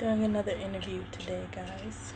Doing another interview today, guys.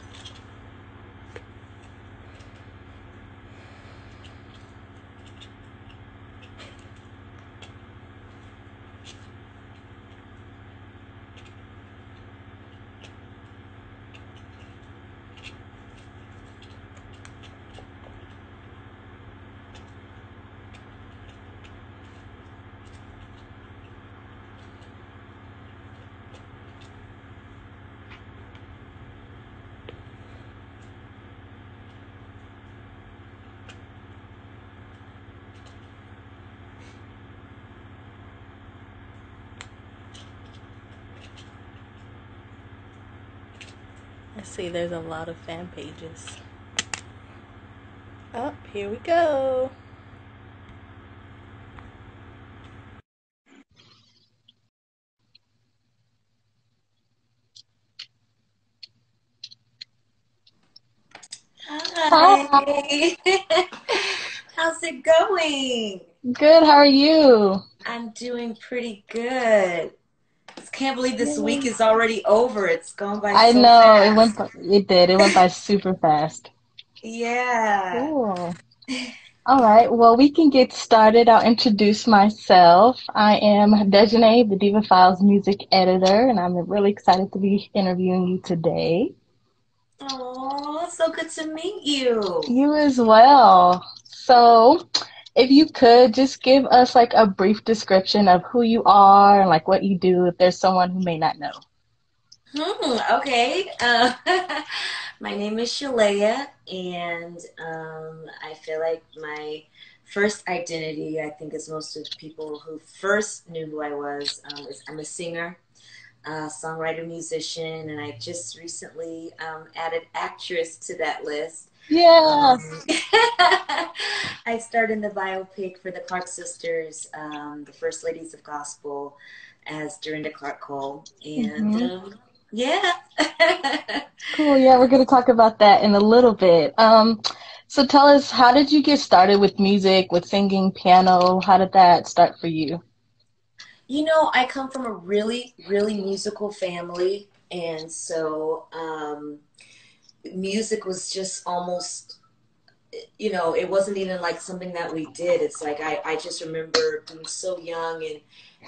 I see there's a lot of fan pages. Oh, here we go. Hi. Hi. How's it going? Good. How are you? I'm doing pretty good. Just can't believe this week Yay. is already over. It's gone by I so know fast. it did. It went by super fast. Yeah. Cool. All right. Well, we can get started. I'll introduce myself. I am Deszane, the Diva Files music editor, and I'm really excited to be interviewing you today. Oh, so good to meet you. You as well. So, if you could just give us like a brief description of who you are and like what you do if there's someone who may not know. Okay. My name is Shelea, and I feel like my first identity, I think, as most of people who first knew who I was, is I'm a singer, songwriter, musician, and I just recently added actress to that list. Yes. I starred in the biopic for the Clark sisters, the First Ladies of Gospel, as Dorinda Clark Cole, and Mhm. yeah. Cool. Yeah, we're going to talk about that in a little bit. So tell us, how did you get started with music, with singing, piano? How did that start for you? I come from a really, really musical family, and so music was just almost, it wasn't even like something that we did. It's like I just remember being so young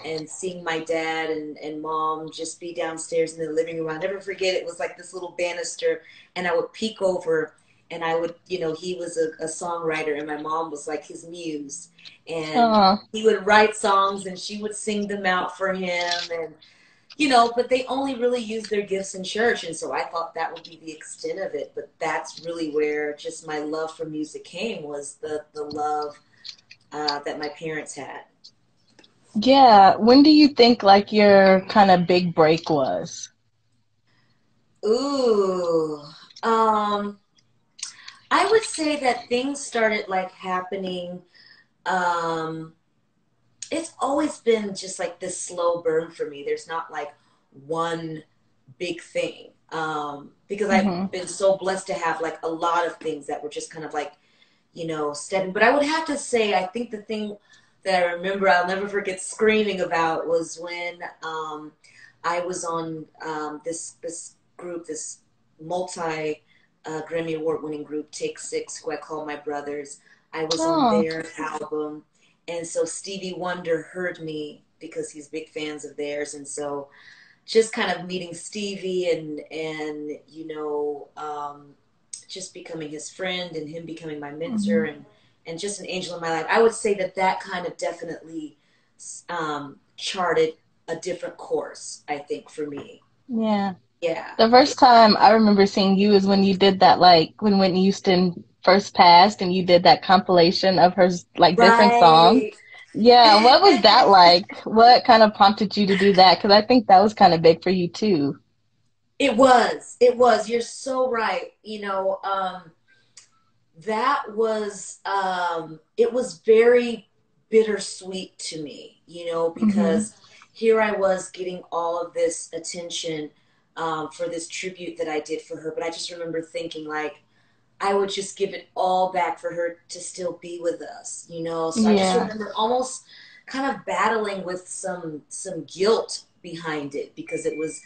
and seeing my dad and mom just be downstairs in the living room. I'll never forget, it was like this little banister, and I would peek over, and I would, he was a songwriter, and my mom was like his muse. And Oh, he would write songs, and she would sing them out for him. And but they only really use their gifts in church. And so I thought that would be the extent of it. But that's really where just my love for music came, was the love that my parents had. yeah. When do you think like your kind of big break was? Ooh. Um, I would say that things started like happening. Um, it's always been just like this slow burn for me. There's not like one big thing. Because I've Hmm. been so blessed to have like a lot of things that were just kind of like, stepping. But I would have to say, I think the thing that I remember I'll never forget screaming about was when I was on this group, this multi Grammy Award winning group, Take Six, who I call my brothers. I was on Oh, their album, and so Stevie Wonder heard me because he's big fans of theirs, and so just kind of meeting Stevie and just becoming his friend and him becoming my mentor hmm, and just an angel in my life. I would say that that kind of definitely charted a different course, I think, for me. yeah. Yeah. The first time I remember seeing you is when you did that, like when Whitney Houston first passed and you did that compilation of her like different songs. Right. Yeah, what was that like? What kind of prompted you to do that? Because I think that was kind of big for you too. It was. It was. You're so right. That was it was very bittersweet to me, Hmm. because here I was getting all of this attention for this tribute that I did for her, but I just remember thinking like I would just give it all back for her to still be with us. So I just Yeah. remember almost kind of battling with some guilt behind it, because it was,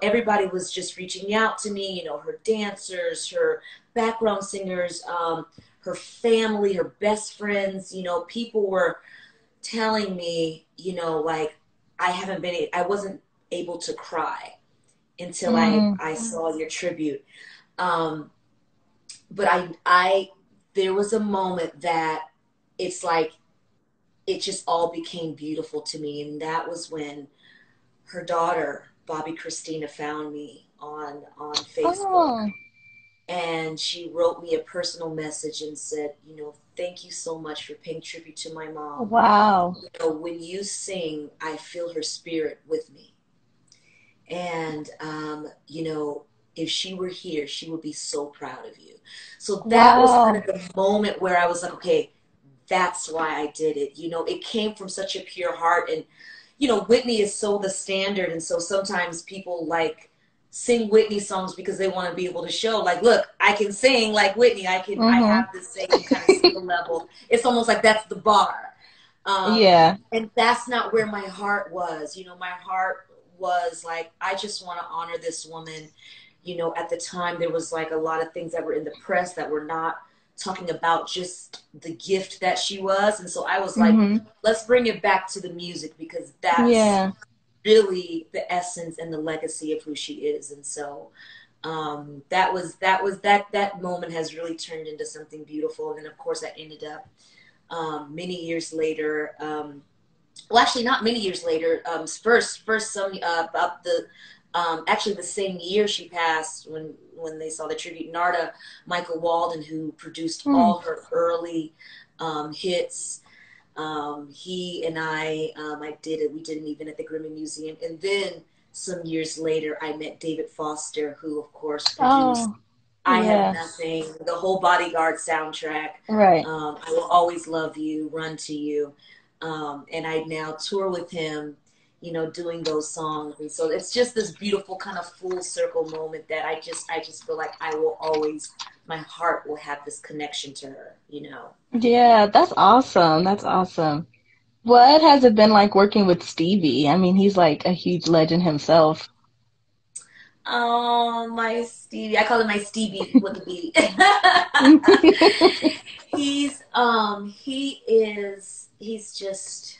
everybody was just reaching out to me, her dancers, her background singers, her family, her best friends, people were telling me, like I wasn't able to cry until Mm. I saw your tribute. Um, but I there was a moment that it's like it just all became beautiful to me, and that was when her daughter Bobby Christina found me on Facebook, Oh, and she wrote me a personal message and said, thank you so much for paying tribute to my mom. wow. When you sing, I feel her spirit with me. And, if she were here, she would be so proud of you. So that was kind Wow. of the moment where I was like, okay, that's why I did it. It came from such a pure heart. And, Whitney is so the standard. And so sometimes people like sing Whitney songs because they want to be able to show, like, look, I can sing like Whitney. I Mm-hmm. have the same kind of skill level. It's almost like that's the bar. Yeah. And that's not where my heart was. My heart was like, I just want to honor this woman. At the time, there was like a lot of things that were in the press that were not talking about just the gift that she was. And so I was like, Mm-hmm. let's bring it back to the music, because that's Yeah. really the essence and the legacy of who she is. And so that moment has really turned into something beautiful. And then of course I ended up many years later. Well, actually, not many years later. First, some about the actually the same year she passed, when they saw the tribute. Narda Michael Walden, who produced Mm. all her early hits. He and I did it. We did an event at the Grammy Museum, and then some years later, I met David Foster, who of course produced Oh, I Have yeah. Nothing, the whole Bodyguard soundtrack. Right. I Will Always Love You, Run to You. And I now tour with him, doing those songs. And so it's just this beautiful kind of full circle moment that I just feel like my heart will have this connection to her. Yeah, that's awesome. That's awesome. What has it been like working with Stevie? I mean, he's like a huge legend himself. Oh, my Stevie. I call him my Stevie with a B. He's just,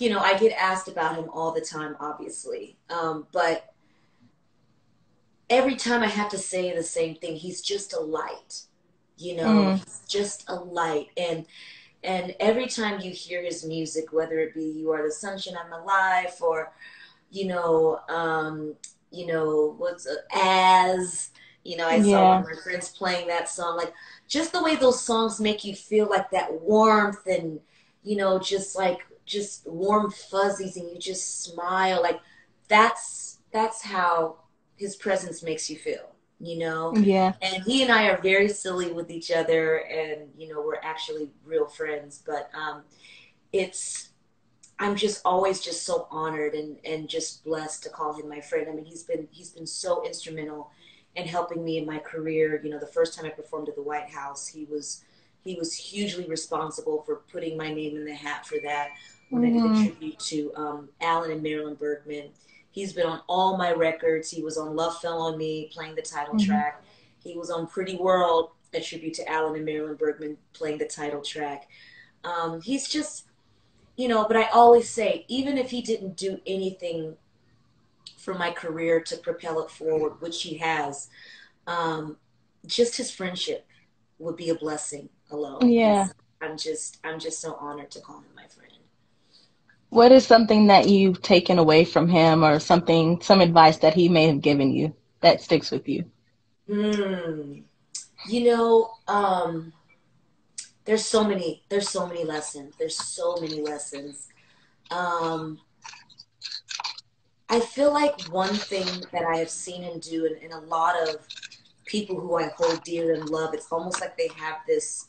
I get asked about him all the time, obviously. But every time I have to say the same thing. He's just a light. Mm. He's just a light. And every time you hear his music, whether it be You Are the Sunshine of My Life, or what's as I saw one Yeah. of my friends playing that song, like just the way those songs make you feel, like that warmth, and just warm fuzzies, and you just smile, like that's how his presence makes you feel. Yeah. And he and I are very silly with each other, and we're actually real friends, but it's I'm just always just so honored and just blessed to call him my friend. I mean, he's been so instrumental in helping me in my career. The first time I performed at the White House, he was hugely responsible for putting my name in the hat for that, when I did a Mm. tribute to Alan and Marilyn Bergman. He's been on all my records. He was on Love Fell on Me, playing the title Hmm. track. He was on Pretty World, a tribute to Alan and Marilyn Bergman, playing the title track. He's just, but I always say, even if he didn't do anything for my career to propel it forward, which he has, um, just his friendship would be a blessing alone. And Yeah. so I'm just so honored to call him my friend. What is something that you've taken away from him, or something, some advice that he may have given you that sticks with you? Hmm. You know, there's so many lessons. There's so many lessons. Um, I feel like one thing that I have seen him do, and a lot of people who I hold dear and love, it's almost like they have this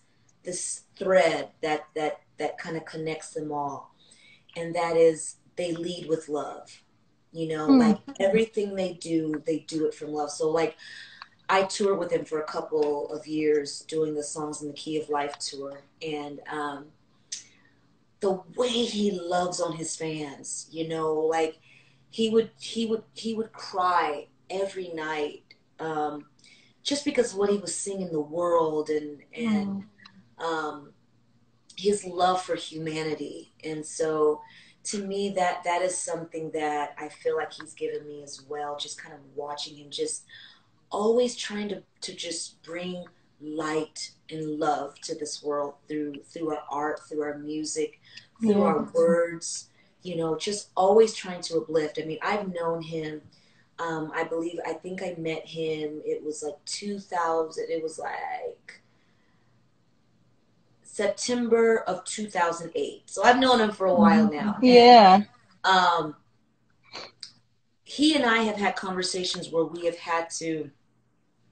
thread that kind of connects them all, and that is they lead with love. Mm. Like everything they do it from love. So like I toured with him for a couple of years doing the Songs in the Key of Life tour, and the way he loves on his fans, like he would cry every night, just because of what he was seeing in the world, and Mm. um, his love for humanity. And so to me, that is something that I feel like he's given me as well, just kind of watching him, just always trying to just bring light and love to this world through our art, through our music, through Yeah. our words, just always trying to uplift. I mean, I've known him, I think I met him, it was like 2000, it was like September of 2008. So I've known him for a while Mhm. now. And Yeah. um, he and I have had conversations where we have had to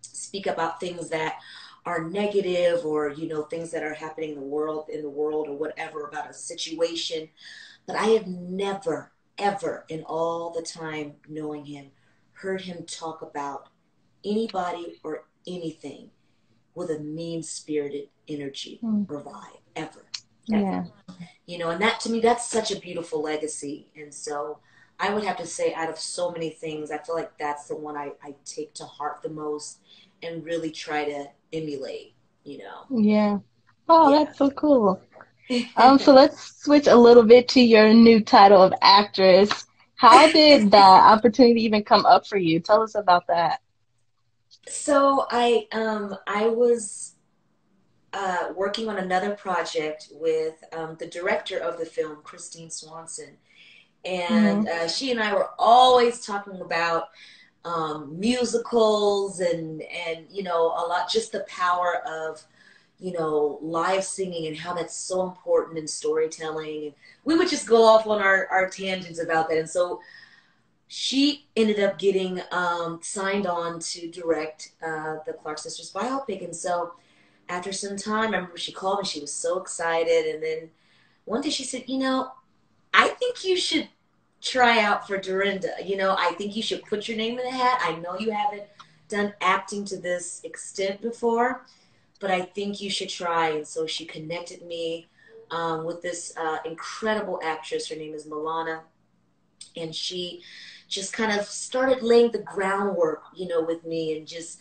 speak about things that are negative, or things that are happening in the world or whatever, about a situation. But I have never ever in all the time knowing him heard him talk about anybody or anything with a mean-spirited energy Mm. or vibe, ever. Yeah. And that, to me, that's such a beautiful legacy. And so I would have to say, out of so many things, I feel like that's the one I take to heart the most and really try to emulate. Yeah. Oh, Yeah. that's so cool. So let's switch a little bit to your new title of actress. How did that opportunity even come up for you? Tell us about that. So I was working on another project with the director of the film, Christine Swanson. And Hmm. she and I were always talking about musicals, and a lot, just the power of live singing and how that's so important in storytelling. And we would just go off on our tangents about that. And so she ended up getting signed on to direct the Clark Sisters biopic. And so after some time, I remember she called me. She was so excited. And then one day she said, I think you should try out for Dorinda. I think you should put your name in the hat. I know you haven't done acting to this extent before, but I think you should try. And so she connected me with this incredible actress. Her name is Milana. And she just kind of started laying the groundwork, with me, and just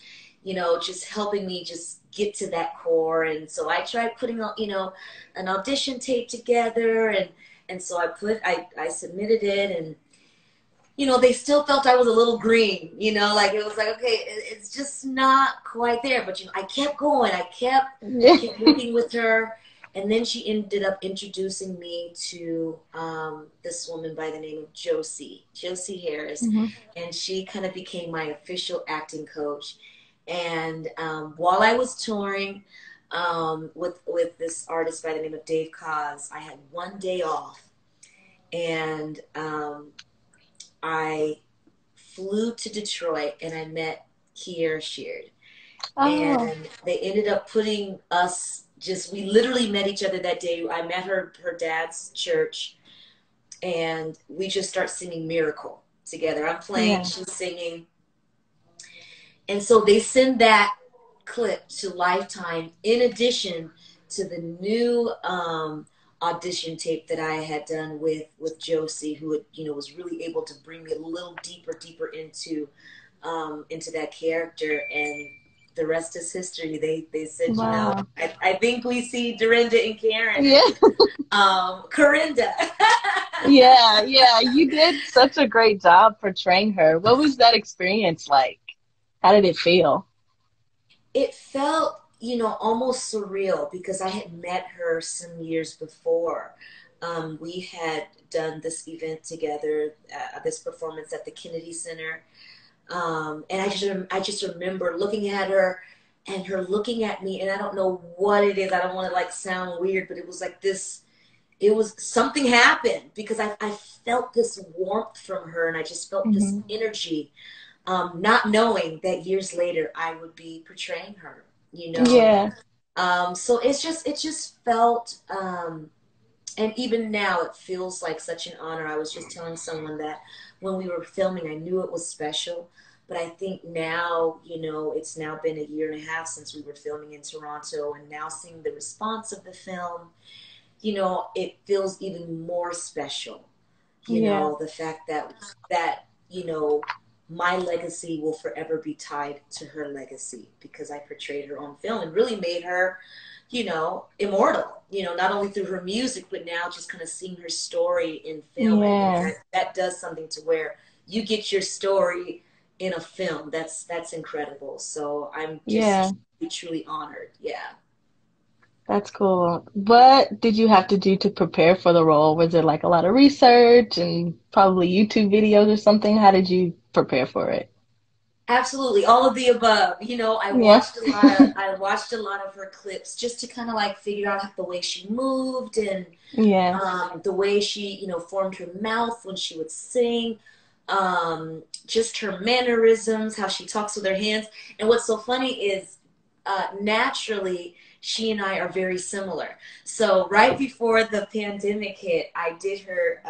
helping me just get to that core. And so I tried putting, an audition tape together, and so I submitted it, and they still felt I was a little green, like it was like, okay, it's just not quite there. But I kept going. I kept Yeah. kept working with her, and then she ended up introducing me to this woman by the name of Josie Harris, Hmm. and she kind of became my official acting coach. And while I was touring with this artist by the name of Dave Cos, I had one day off, and I flew to Detroit, and I met Kiera Sheard. Oh, And they ended up putting us, we literally met each other that day. I met her dad's church, and we just start singing Miracle together. I'm playing, yeah. she's singing. And so they send that clip to Lifetime in addition to the new audition tape that I had done with Josie, who had, was really able to bring me a little deeper into that character. And the rest is history. They said, Wow. I think we see Dorinda and Karen Yeah. and Corinda. Yeah. Yeah. You did such a great job portraying her. What was that experience like? How did it feel? It felt, almost surreal, because I had met her some years before. We had done this event together, this performance at the Kennedy Center. And I just remember looking at her, and her looking at me, and I don't know what it is. I don't want to like sound weird, but it was like this, it was something happened, because I felt this warmth from her, and I just felt this Hmm. energy, not knowing that years later I would be portraying her, you know. Yeah. So it just felt, and even now it feels like such an honor. I was just telling someone that when we were filming, I knew it was special, but I think now, it's now been a year and a half since we were filming in Toronto, and now seeing the response of the film, it feels even more special, Yeah. The fact that my legacy will forever be tied to her legacy because I portrayed her on film and really made her, immortal, not only through her music, but now just kind of seeing her story in film. I think Yeah. that does something to where you get your story in a film. That's incredible. So I'm Yeah. just truly honored. Yeah. That's cool. What did you have to do to prepare for the role? Was it like a lot of research and probably YouTube videos or something? How did you prepare for it? Absolutely, all of the above. Yeah. I watched a lot of her clips just to kind of like figure out the way she moved and Yeah. the way she, formed her mouth when she would sing, just her mannerisms, how she talks with her hands. And what's so funny is naturally, she and I are very similar. So right before the pandemic hit, I did her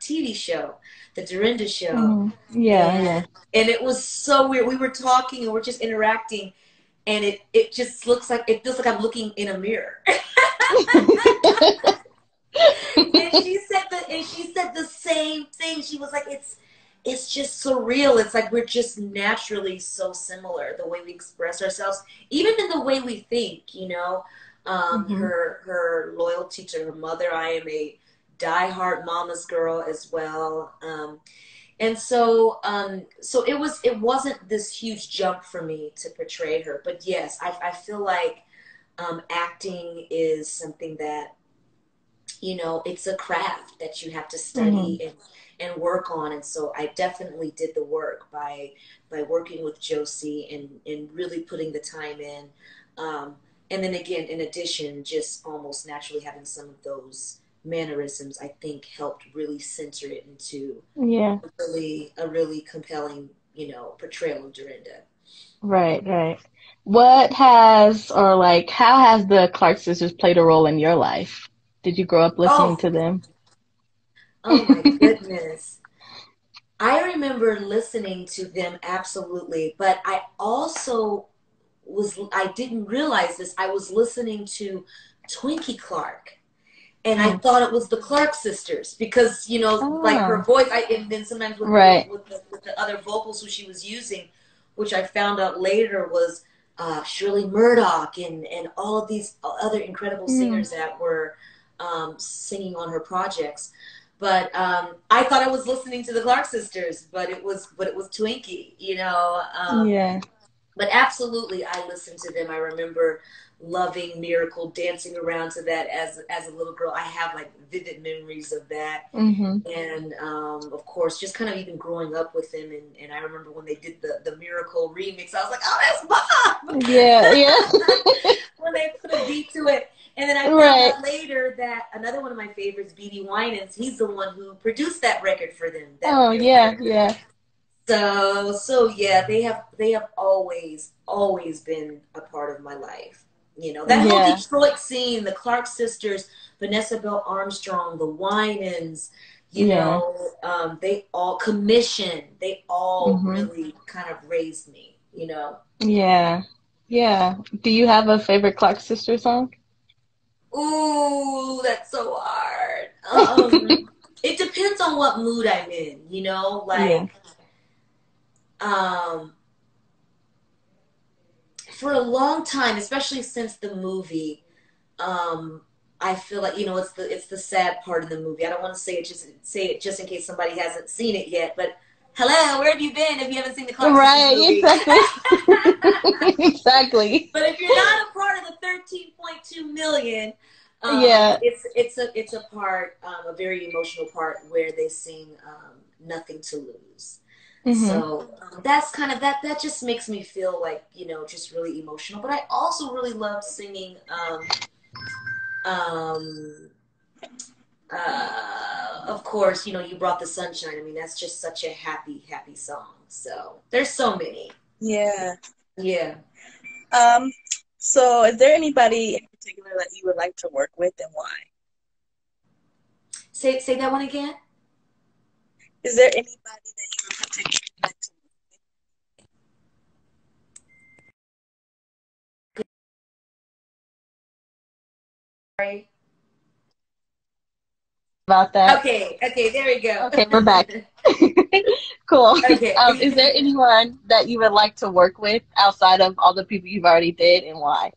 TV show, the Dorinda Show, Yeah, yeah. and it was so weird. We were talking and we're just interacting, and it just looks like it feels like I'm looking in a mirror. And she said the same thing. She was like, it's just surreal. It's like we're just naturally so similar, the way we express ourselves, even in the way we think. Hmm. Her loyalty to her mother. I am a diehard mama's girl as well. And so it wasn't this huge jump for me to portray her. But yes, I feel like acting is something that it's a craft that you have to Hmm. study and work on. And so I definitely did the work by working with Josie and really putting the time in. Um, and then again, in addition, just almost naturally having some of those mannerisms, I think helped really center it into Yeah. a really compelling, portrayal of Dorinda. Right, right. What has or like how has the Clark sisters played a role in your life? Did you grow up listening Oh, to them? oh my goodness. I remember listening to them absolutely, but I didn't realize this. I was listening to Twinkie Clark, and I Mm. thought it was the Clark sisters because like her Ah, voice. And then sometimes with with right. with the, with the other vocals who she was using, which I found out later was Shirley Murdoch and all of these other incredible Mm. singers that were singing on her projects. But I thought I was listening to the Clark sisters, but it was Twinkie. Yeah. But absolutely, I listened to them. I remember loving Miracle, dancing around to that as a little girl. I have like vivid memories of that, Hmm. and of course, just kind of even growing up with them. And I remember when they did the Miracle remix, I was like, oh, that's Bob. Yeah, yeah. When they put a beat to it. And then I found Right. out later that another one of my favorites, B.B. Winans, he's the one who produced that record for them, that Oh, real yeah, record. yeah. So yeah, they have always been a part of my life. That whole Yeah. Detroit scene, the Clark sisters, Vanessa Bell Armstrong, the Winans, Yeah. they all commission. They all Hmm. really kind of raised me. Yeah. Yeah. Do you have a favorite Clark sister song? Ooh, that's so hard. It depends on what mood I'm in. Yeah. Like, um, for a long time, especially since the movie, um, I feel like it's the sad part of the movie. I don't want to say it just in case somebody hasn't seen it yet. But hello, where have you been if you haven't seen the Clark Sisters Right, movie? exactly. Exactly. But if you're not a part of the 13.2 million, Yeah. it's a part, a very emotional part where they sing "Nothing to Lose." Hmm. So that's kind of that just makes me feel like just really emotional. But I also really love singing. Um, of course, you brought the sunshine. I mean, that's just such a happy, happy song. So there's so many. Yeah. Yeah. Um, so is there anybody in particular that you would like to work with and why? Say that one again. Is there anybody that you would particularly like to Sorry. about that. Okay, okay, there we go. Okay, we're back. Cool. Is Okay. there anyone that you would like to work with outside of all the people you've already did, and why?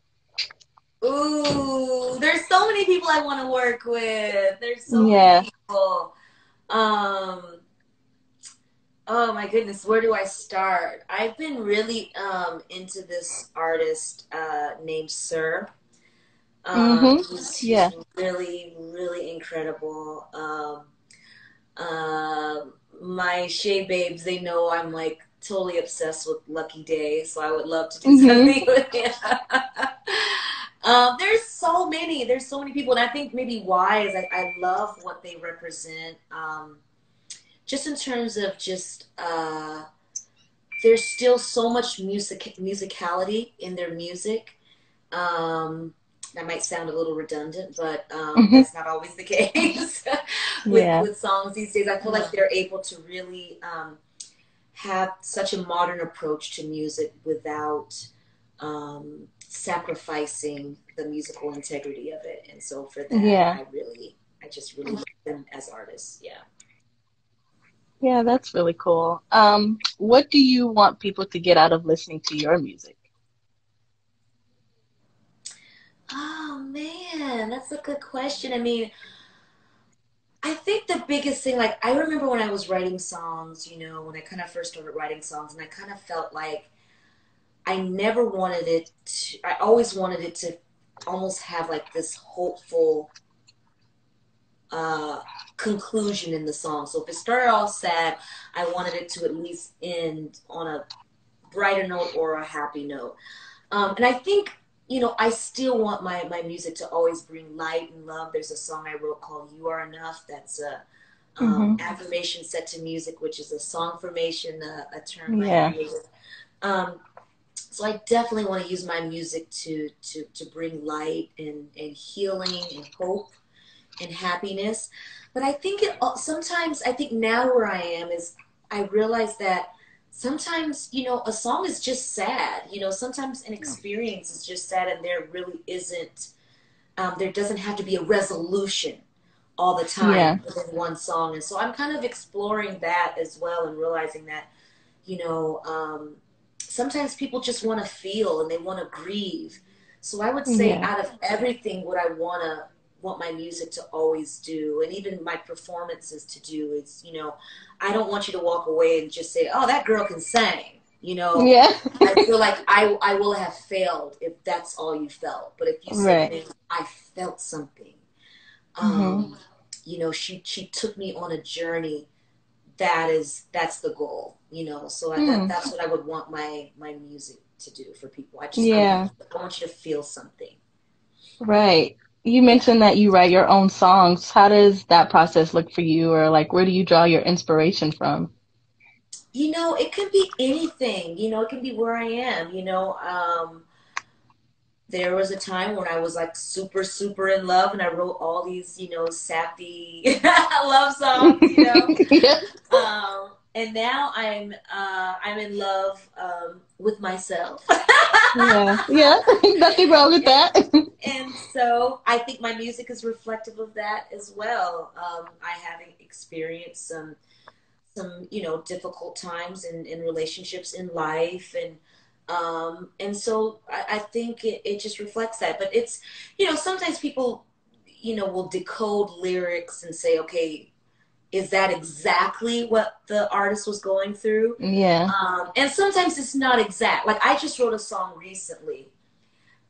Ooh, there's so many people I want to work with. There's so many Yeah. people. Um, oh my goodness, where do I start? I've been really into this artist named Sir. Mm-hmm. He's Yeah. really, really incredible. Uh, my Shea babes, they know I'm like totally obsessed with Lucky Day, so I would love to do Mm-hmm. something with him. There's so many people, and I think maybe why is I love what they represent. Just in terms of just there's still so much musicality in their music. Um, that might sound a little redundant, but Mm-hmm. that's not always the case Yeah. with songs these days. I feel like they're able to really have such a modern approach to music without sacrificing the musical integrity of it. And so for that, Yeah. I just really love them as artists. Yeah. Yeah, that's really cool. What do you want people to get out of listening to your music? Oh man, that's a good question. I mean, I think the biggest thing, like, I remember when I was writing songs, when I kind of first started writing songs, and I kind of felt like I never wanted it to, I always wanted it to almost have like this hopeful uh, conclusion in the song. So if it started off sad, I wanted it to at least end on a brighter note or a happy note. And I think, I still want my music to always bring light and love. There's a song I wrote called You Are Enough. That's a Mm-hmm. affirmation set to music, which is a song formation, a term I Yeah. created. Um, so I definitely want to use my music to bring light and healing and hope and happiness. But I think sometimes I think now where I am is I realize that sometimes a song is just sad. Sometimes an experience is just sad, and there really isn't. There doesn't have to be a resolution all the Yeah. time within one song, and so I'm kind of exploring that as well and realizing that you know, sometimes people just want to feel and they want to grieve. So I would say Yeah. out of everything, what I want my music to always do, and even my performances to do is, I don't want you to walk away and just say, "Oh, that girl can sing." Yeah. I feel like I will have failed if that's all you felt. But if you say, Right. "Man, I felt something," Mm-hmm. um, she took me on a journey that's the goal, so Mm. that's what I would want my music to do for people. Yeah. I want you to feel something. Right. You Yeah. mentioned that you write your own songs. How does that process look for you, or like where do you draw your inspiration from? It can be anything. It can be where I am. There was a time when I was like super super in love, and I wrote all these sappy love songs. Yeah. And now I'm in love with myself. Yeah. Yeah. Nothing wrong with and, that. and so I think my music is reflective of that as well. I have experienced some difficult times in relationships in life, and so I think it just reflects that. But it's sometimes people will decode lyrics and say, okay, is that exactly what the artist was going through? Yeah. And sometimes it's not exact. Like I just wrote a song recently,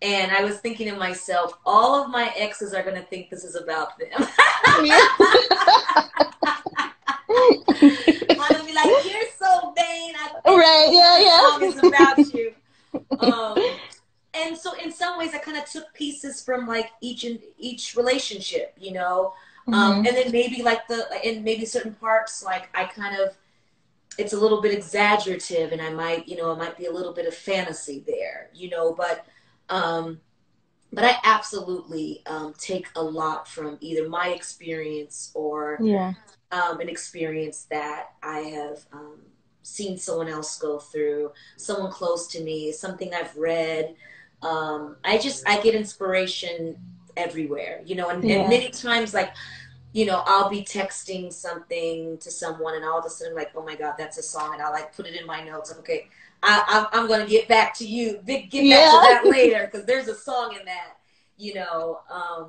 and I was thinking to myself, all of my exes are going to think this is about them. Yeah. I'm going to be like, you're so vain. I bet Right. this song is about Yeah. you. Um, and so in some ways I kind of took pieces from like each relationship, Yeah. and then maybe like in maybe certain parts, like I kind of, it's a little bit exaggerative, and it might be a little bit of fantasy there, um, but I absolutely take a lot from either my experience or Yeah. an experience that I have seen someone else go through, someone close to me, something I've read. I get inspiration everywhere, and Yeah. many times like I'll be texting something to someone, and all of a sudden, like, oh my God, that's a song, and I'll like put it in my notes. Like, okay, I'm gonna get back to you, get back to Yeah. that later, because there's a song in that.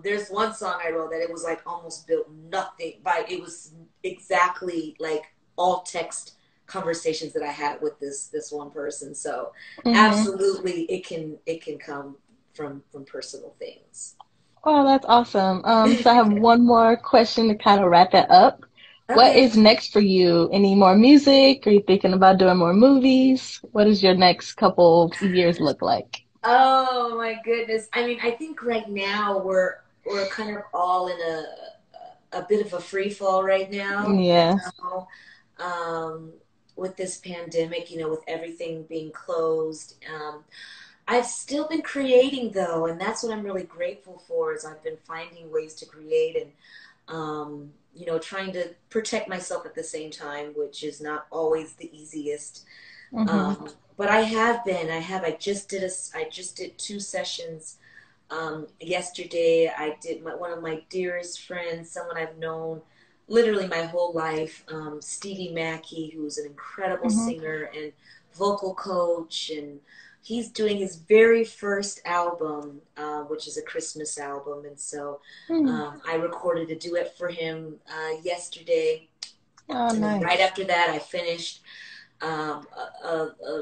There's one song I wrote that it was like almost built nothing by. It was exactly like all text conversations that I had with this one person. So Hmm. absolutely, it can come from personal things. Oh, that's awesome. So I have one more question to kind of wrap it up. What Okay. is next for you? Any more music? Are you thinking about doing more movies? What does your next couple years look like? Oh my goodness. I mean, I think right now we're kind of all in a bit of a free fall right now, Yeah. know, um, with this pandemic, with everything being closed. I've still been creating though, and that's what I'm really grateful for is I've been finding ways to create and trying to protect myself at the same time, which is not always the easiest. Hmm. But I just did two sessions. Yesterday, I did one of my dearest friends, someone I've known literally my whole life, Stevie Mackey, who's an incredible Hmm. singer and vocal coach, and he's doing his very first album, which is a Christmas album, and so Hmm. I recorded a duet for him yesterday, Oh, and then right nice. after that, I finished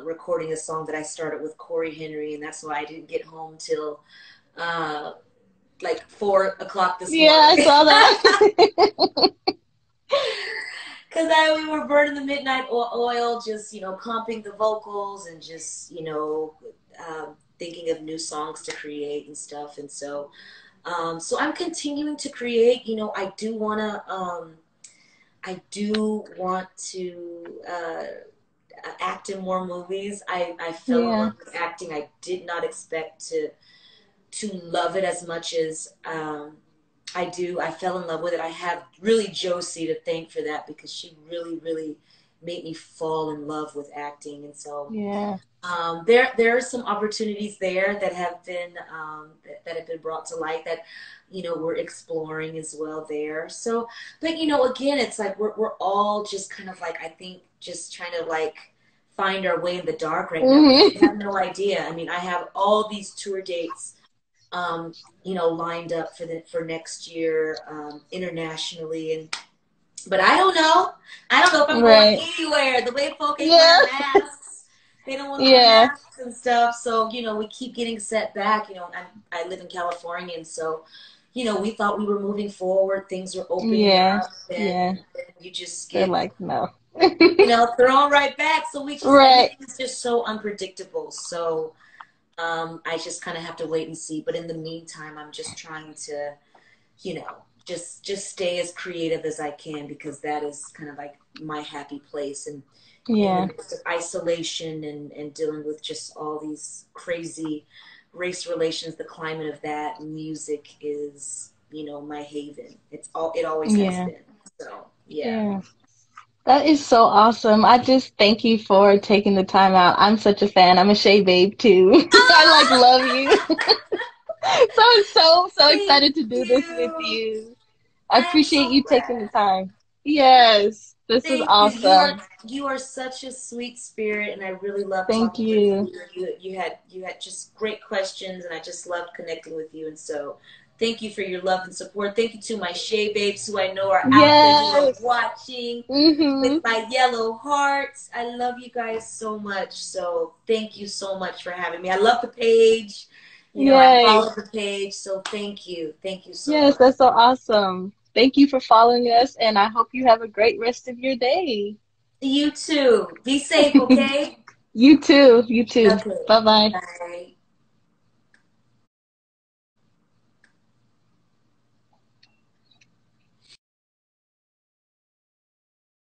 recording a song that I started with Corey Henry, and that's why I didn't get home till uh, like 4 o'clock this Yeah, morning. I saw that. Because we were burning the midnight oil, just comping the vocals and just thinking of new songs to create and stuff. And so I'm continuing to create. I do want to act in more movies. I fell in Yeah. love with acting. I did not expect to love it as much as I do. I fell in love with it. I have really Josie to thank for that because she really, really made me fall in love with acting. And so Yeah. there are some opportunities there that that have been brought to light that we're exploring as well there. So, but again, it's like we're all just kind of like I think just trying to like find our way in the dark right now because we Hmm. have no idea. I mean, I have all these tour dates lined up for next year internationally, and but I don't know. I don't know if I'm going Right. anywhere. The way folk ain't Yeah. wearing masks, they don't want to wear Yeah. masks and stuff. So we keep getting set back. I live in California, and so we thought we were moving forward. Things were opening Yeah. up, and Yeah. then you just They're get like, no. thrown right back. So Right. everything's just so unpredictable. So I just kind of have to wait and see. But in the meantime, I'm just trying to just stay as creative as I can because that is kind of like my happy place. And in the Yeah. midst of isolation and dealing with just all these crazy race relations, the climate of that, music is, my haven. It always has Yeah. been. So yeah. Yeah. That is so awesome. I just thank you for taking the time out. I'm such a fan. I'm a Shay babe too. I like Ah! love you. So I'm so Thank excited to do this with you. you. I I'm appreciate so you taking the glad. time. Yes, this is Thank you. awesome. You are such a sweet spirit, and I really love Thank talking with you. you. You had just great questions, and I just loved connecting with you. And so, thank you for your love and support. Thank you to my Shea babes who I know are out there who are Yes. watching with Mm-hmm. my yellow hearts. I love you guys so much. So thank you so much for having me. I love the page. I Yay. followed the page. So thank you so Yes, much. that's so awesome. Thank you for following us, and I hope you have a great rest of your day. You too. Be safe, okay? You too. You too. Okay. Bye bye. Bye.